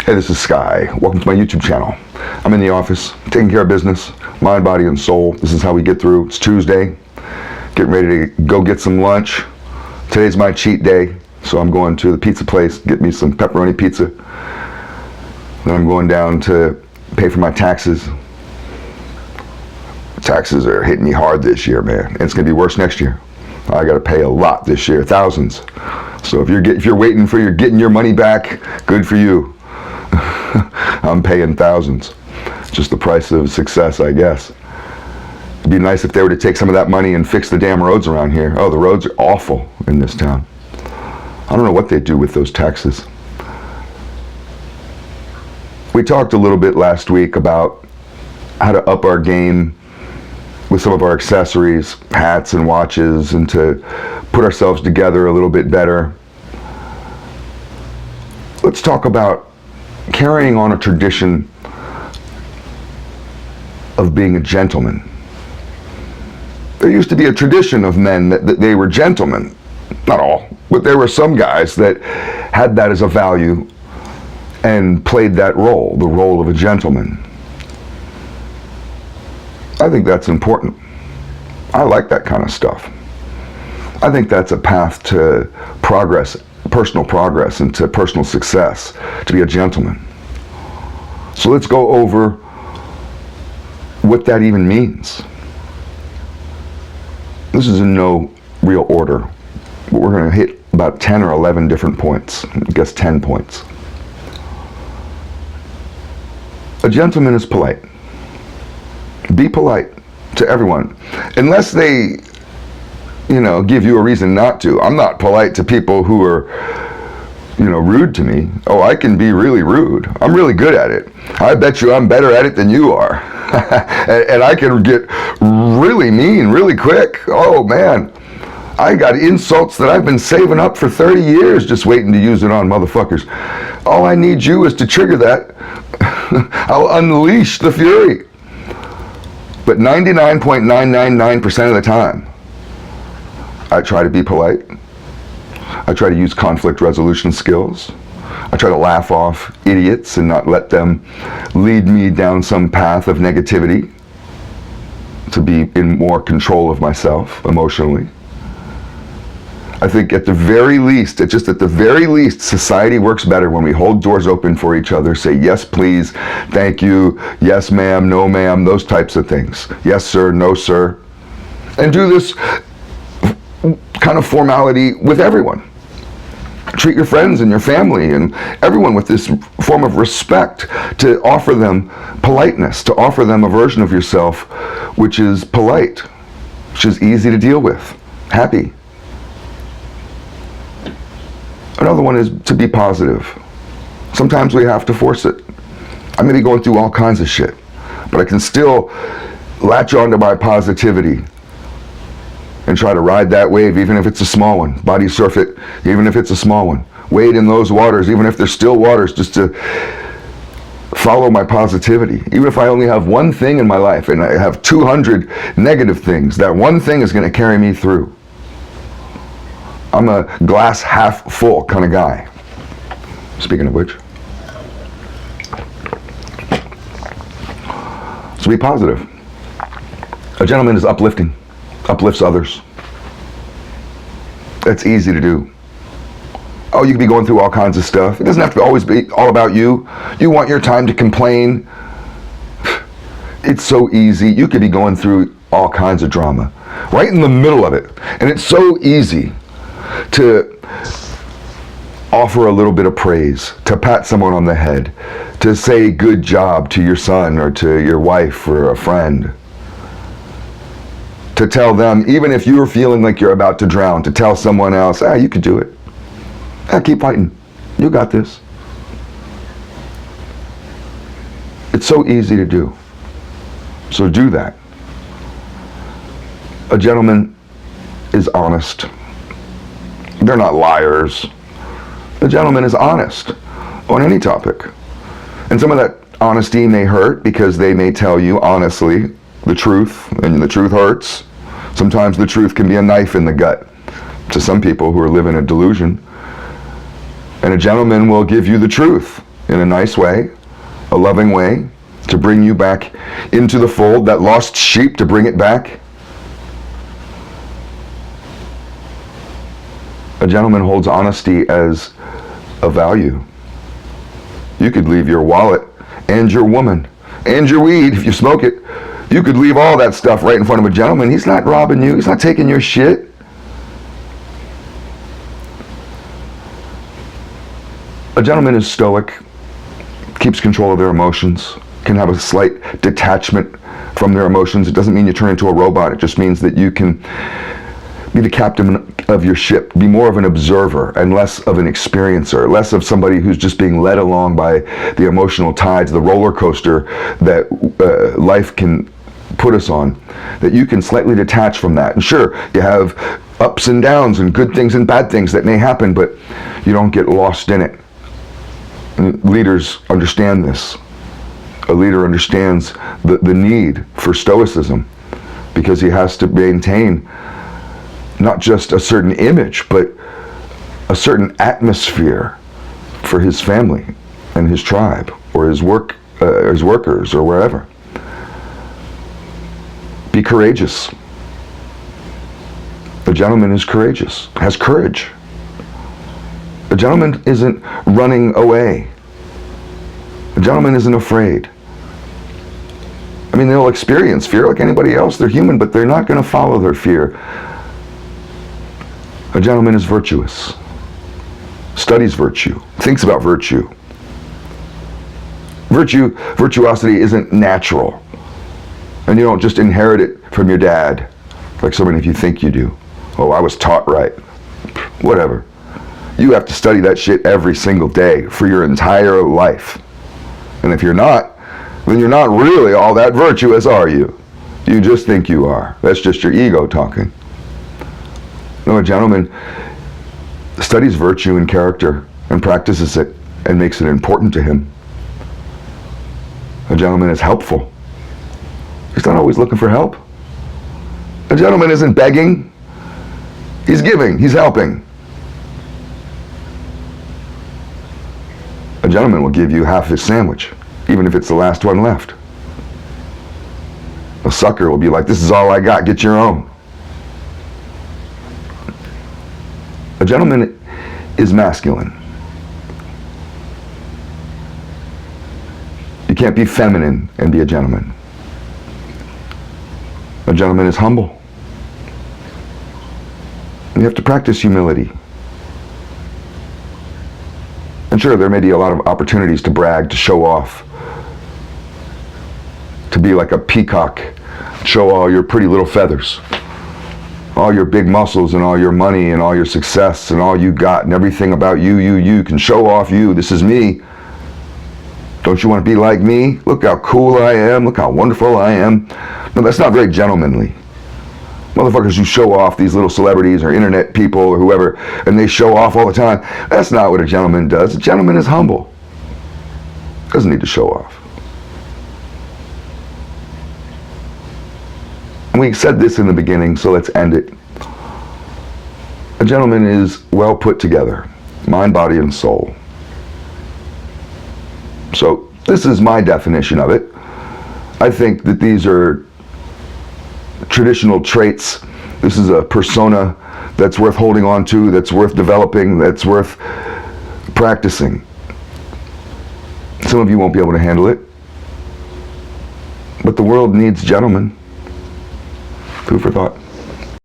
Hey, this is Sky. Welcome to my YouTube channel. I'm in the office, taking care of business, mind, body, and soul. This is how we get through. It's Tuesday. Getting ready to go get some lunch. Today's my cheat day, so I'm going to the pizza place, get me some pepperoni pizza. Then I'm going down to pay for my taxes. Taxes are hitting me hard this year, man. And it's gonna be worse next year. I gotta pay a lot this year, thousands. So if you're waiting for getting your money back, good for you. I'm paying thousands. Just the price of success, I guess. It'd be nice if they were to take some of that money and fix the damn roads around here. Oh, the roads are awful in this town. I don't know what they do with those taxes. We talked a little bit last week about how to up our game with some of our accessories, hats and watches, and to put ourselves together a little bit better. Let's talk about carrying on a tradition of being a gentleman. There used to be a tradition of men that they were gentlemen. Not all, but there were some guys that had that as a value and played that role, the role of a gentleman. I think that's important. I like that kind of stuff. I think that's a path to progress, personal progress, and to personal success, to be a gentleman. So let's go over what that even means. This is in no real order, but we're going to hit about 10 or 11 different points. I guess 10 points. A gentleman is polite. Be polite to everyone, unless they, give you a reason not to. I'm not polite to people who are, rude to me. Oh, I can be really rude. I'm really good at it. I bet you I'm better at it than you are. and I can get really mean really quick. Oh man, I got insults that I've been saving up for 30 years just waiting to use it on motherfuckers. All I need you is to trigger that. I'll unleash the fury. But 99.999% of the time, I try to be polite. I try to use conflict resolution skills. I try to laugh off idiots and not let them lead me down some path of negativity, to be in more control of myself emotionally. I think at the very least, society works better when we hold doors open for each other, say yes please, thank you, yes ma'am, no ma'am, those types of things. Yes sir, no sir. And do this kind of formality with everyone. Treat your friends and your family and everyone with this form of respect, to offer them politeness, to offer them a version of yourself which is polite, which is easy to deal with, happy. Another one is to be positive. Sometimes we have to force it. I may be going through all kinds of shit, but I can still latch onto my positivity and try to ride that wave, even if it's a small one. Body surf it, even if it's a small one. Wade in those waters, even if they're still waters, just to follow my positivity. Even if I only have one thing in my life and I have 200 negative things, that one thing is going to carry me through. I'm a glass half full kind of guy. Speaking of which. So be positive. A gentleman is uplifting, uplifts others. That's easy to do. Oh, you could be going through all kinds of stuff. It doesn't have to always be all about you. You want your time to complain. It's so easy. You could be going through all kinds of drama, right in the middle of it. And it's so easy to offer a little bit of praise, to pat someone on the head, to say good job to your son or to your wife or a friend, to tell them, even if you're feeling like you're about to drown, to tell someone else, you could do it. Keep fighting. You got this. It's so easy to do. So do that. A gentleman is honest. They're not liars. The gentleman is honest on any topic. And some of that honesty may hurt because they may tell you honestly the truth, and the truth hurts. Sometimes the truth can be a knife in the gut to some people who are living a delusion. And a gentleman will give you the truth. in a nice way, a loving way, to bring you back into the fold, that lost sheep, to bring it back. A gentleman holds honesty as a value. You could leave your wallet and your woman and your weed if you smoke it. You could leave all that stuff right in front of a gentleman. He's not robbing you. He's not taking your shit. A gentleman is stoic, keeps control of their emotions, can have a slight detachment from their emotions. It doesn't mean you turn into a robot. It just means that you can be the captain of your ship, be more of an observer and less of an experiencer, less of somebody who's just being led along by the emotional tides, the roller coaster that life can put us on, that you can slightly detach from that. And sure, you have ups and downs and good things and bad things that may happen, but you don't get lost in it. And leaders understand this. A leader understands the need for stoicism, because he has to maintain not just a certain image, but a certain atmosphere for his family and his tribe, or his workers, or wherever. Be courageous. A gentleman is courageous, has courage. A gentleman isn't running away. A gentleman isn't afraid. I mean, they'll experience fear like anybody else. They're human, but they're not going to follow their fear. A gentleman is virtuous, studies virtue, thinks about virtue. Virtuosity isn't natural, and you don't just inherit it from your dad, like so many of you think you do. Oh, I was taught right. Whatever. You have to study that shit every single day for your entire life. And if you're not, then you're not really all that virtuous, are you? You just think you are. That's just your ego talking. No, a gentleman studies virtue and character and practices it and makes it important to him. A gentleman is helpful. He's not always looking for help. A gentleman isn't begging. He's giving. He's helping. A gentleman will give you half his sandwich, even if it's the last one left. A sucker will be like, this is all I got, get your own. A gentleman is masculine. You can't be feminine and be a gentleman. A gentleman is humble. You have to practice humility. And sure, there may be a lot of opportunities to brag, to show off, to be like a peacock, show all your pretty little feathers, all your big muscles and all your money and all your success and all you got and everything about you, you can show off you. This is me. Don't you want to be like me? Look how cool I am. Look how wonderful I am. No, that's not very gentlemanly. Motherfuckers who show off, these little celebrities or internet people or whoever, and they show off all the time. That's not what a gentleman does. A gentleman is humble. Doesn't need to show off. And we said this in the beginning, so let's end it. A gentleman is well put together, mind, body, and soul. So this is my definition of it. I think that these are traditional traits. This is a persona that's worth holding on to, that's worth developing, that's worth practicing. Some of you won't be able to handle it, but the world needs gentlemen. Food for thought.